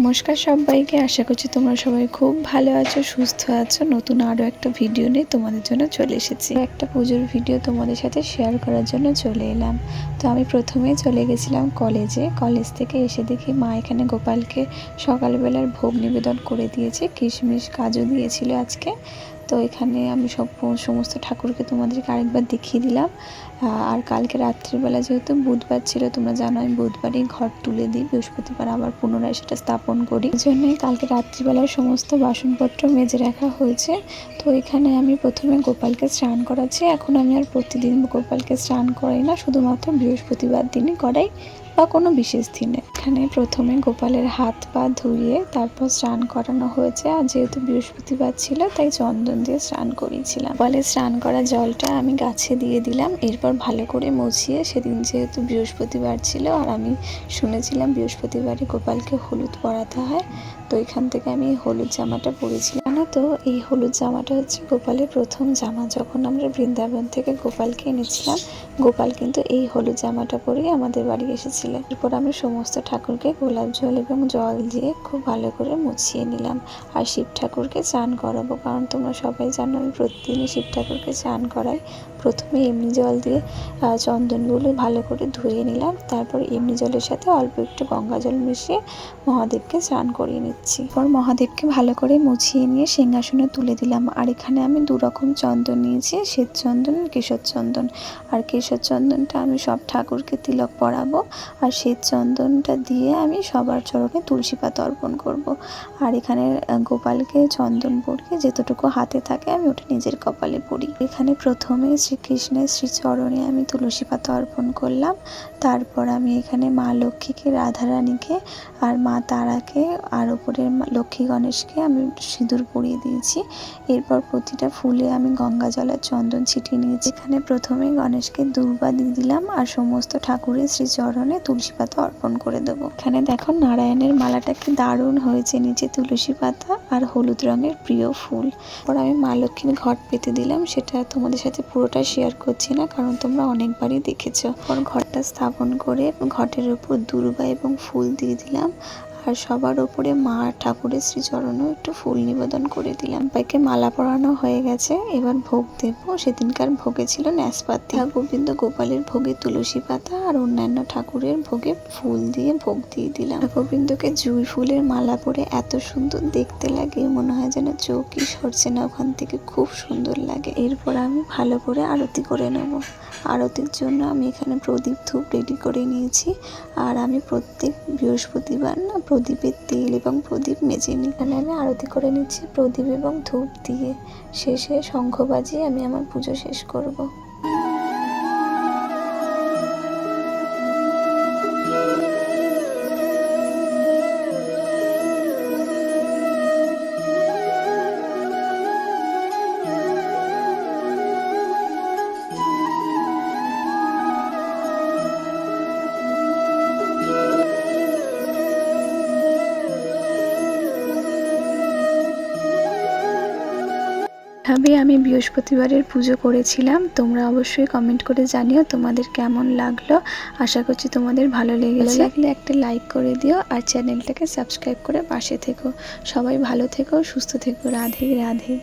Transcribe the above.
নমস্কার সবাইকে, আশা করছি তোমরা সবাই খুব ভালো আছো, সুস্থ আছো। নতুন আরও একটা ভিডিও নিয়ে তোমাদের জন্য চলে এসেছি। একটা পুজোর ভিডিও তোমাদের সাথে শেয়ার করার জন্য চলে এলাম। তো আমি প্রথমেই চলে গেছিলাম কলেজ থেকে এসে দেখি মা এখানে গোপালকে সকালবেলার ভোগ নিবেদন করে দিয়েছে। কিশমিশ কাজু দিয়েছিল আজকে। তো এখানে আমি সমস্ত ঠাকুরকে তোমাদেরকে আরেকবার দেখিয়ে দিলাম। আর কালকে রাত্রিবেলা যেহেতু বুধবার ছিল, তোমরা জানো আমি বুধবারই ঘর তুলে দিই, বৃহস্পতিবার আবার পুনরায় সেটা স্থাপন করি। এই জন্যই কালকে রাত্রিবেলার সমস্ত বাসনপত্র মেজে রাখা হয়েছে। তো এখানে আমি প্রথমে গোপালকে স্নান করাচ্ছি। এখন আমি আর প্রতিদিন গোপালকে স্নান করাই না, শুধুমাত্র বৃহস্পতিবার দিনই করাই বা কোনো বিশেষ দিনে। এখানে প্রথমে গোপালের হাত পা ধুয়ে তারপর স্নান করানো হয়েছে। আর যেহেতু বৃহস্পতিবার ছিল তাই চন্দন দিয়ে স্নান করিয়েছিলাম। গোপালের স্নান করা জলটা আমি গাছে দিয়ে দিলাম। এরপর ভালো করে মুছিয়ে, সেদিন যেহেতু বৃহস্পতিবার ছিল আর আমি শুনেছিলাম বৃহস্পতিবারে গোপালকে হলুদ পরাতে হয়, তো এখান থেকে আমি হলুদ জামাটা পরেছিলাম না। তো এই হলুদ জামাটা হচ্ছে গোপালের প্রথম জামা। যখন আমরা বৃন্দাবন থেকে গোপালকে এনেছিলাম, গোপাল কিন্তু এই হলুদ জামাটা পরেই আমাদের বাড়ি এসেছিল। এরপর আমি সমস্ত ঠাকুরকে গোলাপ জল এবং জল দিয়ে খুব ভালো করে মুছিয়ে নিলাম। আর শিব ঠাকুরকে স্নান করাবো, কারণ তোমরা সবাই জানো আমি প্রতিদিনই শিব ঠাকুরকে স্নান করাই। প্রথমে এমনি জল দিয়ে চন্দনগুলো ভালো করে ধুয়ে নিলাম। তারপর এমনি জলের সাথে অল্প একটু গঙ্গা জল মিশিয়ে মহাদেবকে স্নান করিয়ে নিচ্ছি। এরপর মহাদেবকে ভালো করে মুছিয়ে নিয়ে সিংহাসনে তুলে দিলাম। আর এখানে আমি দু রকম চন্দন নিয়েছি, শ্বেত চন্দন আর কেশর চন্দন। আর কেশর চন্দনটা আমি সব ঠাকুরকে তিলক পরাবো, আর শ্বেত চন্দনটা দিয়ে আমি সবার চরণে তুলসী পাতা অর্পণ করব। আর এখানে গোপালকে চন্দন পরিয়ে যেতটুকু হাতে থাকে আমি ওটা নিজের কপালে পরি। এখানে প্রথমে শ্রীকৃষ্ণের শ্রীচরণে আমি তুলসী পাতা অর্পণ করলাম। তারপর আমি এখানে মা লক্ষ্মীকে, রাধারানীকে আর মা তারাকে আর ওপরের লক্ষ্মী গণেশকে আমি সিঁদুর পরিয়ে দিয়েছি। এরপর প্রতিটা ফুলে আমি গঙ্গা জল আর চন্দন ছিটিয়ে নিয়েছি। এখানে প্রথমে গণেশকে দুর্বা দিয়ে দিলাম আর সমস্ত ঠাকুরের শ্রীচরণে তুলসী পাতা অর্পণ করে দেবো। এখানে দেখো নারায়ণের মালাটা কি দারুণ হয়েছে, নিচে তুলসী পাতা আর হলুদ রঙের প্রিয় ফুল। পর আমি মা লক্ষ্মীর ঘট পেতে দিলাম, সেটা তোমাদের সাথে পুরোটা শেয়ার করছি না, কারণ তোমরা অনেকবারই দেখেছো। পর ঘরটা স্থাপন করে ঘটের উপর দুর্বা এবং ফুল দিয়ে দিলাম। আর সবার ওপরে মা ঠাকুরের শ্রীচরণেও একটু ফুল নিবেদন করে দিলাম। সবাইকে মালা পরানো হয়ে গেছে, এবার ভোগ দেবো। সেদিনকার ভোগে ছিল ন্যাসপাতি, গোবিন্দ গোপালের ভোগে তুলসী পাতা আর অন্যান্য ঠাকুরের ভোগে ফুল দিয়ে ভোগ দিয়ে দিলাম। গোবিন্দকে জুঁই ফুলের মালা পরে এত সুন্দর দেখতে লাগে, মনে হয় যেন চৌকি সরছে না ওখান থেকে, খুব সুন্দর লাগে। এরপর আমি ভালো করে আরতি করে নেব। আরতির জন্য আমি এখানে প্রদীপ ধূপ রেডি করে নিয়েছি। আর আমি প্রত্যেক বৃহস্পতিবার না প্রদীপের তেল এবং প্রদীপ মেজে নিই। এখানে আমি আরতি করে নিচ্ছি প্রদীপ এবং ধূপ দিয়ে। শেষে শঙ্খ বাজিয়ে আমি আমার পুজো শেষ করব। এভাবে আমি বৃহস্পতিবারের পুজো করেছিলাম। তোমরা অবশ্যই কমেন্ট করে জানিও তোমাদের কেমন লাগলো। আশা করছি তোমাদের ভালো লেগেছে। লাগলে একটা লাইক করে দিও আর চ্যানেলটাকে সাবস্ক্রাইব করে পাশে থেকো। সবাই ভালো থেকো, সুস্থ থেকো। রাধে রাধে।